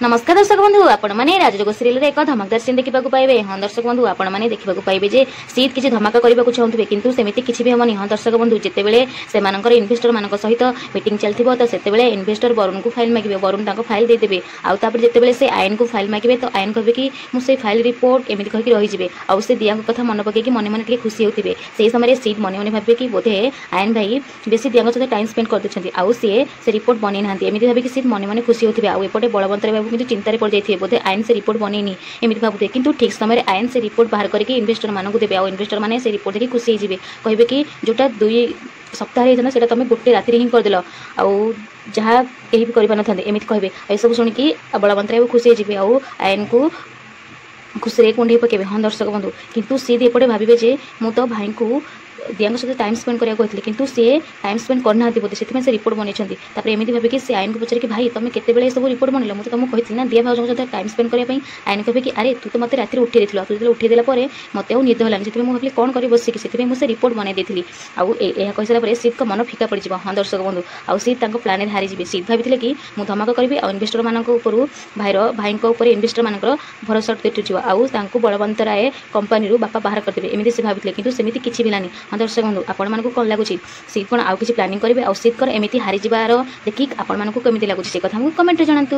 नमस्कार दर्शक बंधु आपण मैंने राजयोग सीरियल एक धमकदार सीन देखा पाइबे। हाँ दर्शक बंधु आपण मैंने देखा पाइबे जे सीत किसी धमाका करने को चाहूथे किंतु सेमिति किछि भी हमनी। हाँ दर्शक बंधु जितेबेले सेमानकर इन्वेस्टर मानक सहित मीटिंग चलथिबो तो सेतेबेले इन्वेस्टर वरुण को फाइल मागिबे, वरुण ताको फाइल दे देबे। आउ तापर जितेबेले से आयन को फाइल मागिबे तो आयन कहबे कि मु से फाइल रिपोर्ट एमिति कहि रहि जिवे। आउ से दिया कथा मन पके कि मने मने टिके खुशी होतिबे। सेही समय सीट मने मने भाबे कि बोधे आयन भाई बेसी दिया सहित टाइम स्पेंड कर देछंती। आउ से रिपोर्ट बनै नांती एमिति भाबे कि सीट मने मने खुशी होतिबे। आउ एपटे बलवंतर बाबू किंतु चिंतारे पड़ जाइथिबे बोधे आयन से रिपोर्ट बनेनी एमिति भाबुथे किंतु ठीक समय आयन से रिपोर्ट बाहर करके इन्वेस्टर मानक देबे। आउ इन्वेस्टर माने से रिपोर्ट देखि खुशी होइजिबे, कहबे कि जोटा 2 सप्ताह रे सेटा तुम गोटे राति हिं कर देल आउ जहाँ कहीं भी कर नथांते एमिति कहबे। ए सब सुनिकी बलवंत राय खुशी होइजिबे आउ आयन को खुशी कुंडे पकेबे। हाँ दर्शक बंधु किंतु सी एपटे भाविबे जे मु तो भाई को दिया सहित टाइम स्पेंड करा कहते किंतु सी टाइम स्पेंड करना बोलते से रिपोर्ट बनई आईन भाविक से आयन को पचार कि भाई तुम केते सब रिपोर्ट बनल मुझे तुमको कहती ना दिया भाव सहित टाइम स्पेंड करने आयन कहे कि अरे तू तो मत रात उठे देथिल तू जो उठेदेला मत आउ निद होलानी से भाविली कौन कर बसिकी से मुझे रिपोर्ट बनई देती आउ यह कही सारा सीट को मन फिका पड़। हाँ दर्शक बंधु आउ सीट प्लान हारी जी सीट भाई कि मुझे धमक करी और इन्वेस्टर मान भाई इन्वेस्टर मान भरोसा तुटुव आउ बलवंत राय कंपनी बापा बाहर करदे एमती से भाई कि सेमती किसी भी लानी। हाँ दर्शक बंधु आपण मानक कौन लगुच सीट कौन आउ किसी प्लानिंग करेंगे आउ सीट कर एमती हारी जबार देखिक आपण मानक केमती लगुच से कथा कमेंट जनातु।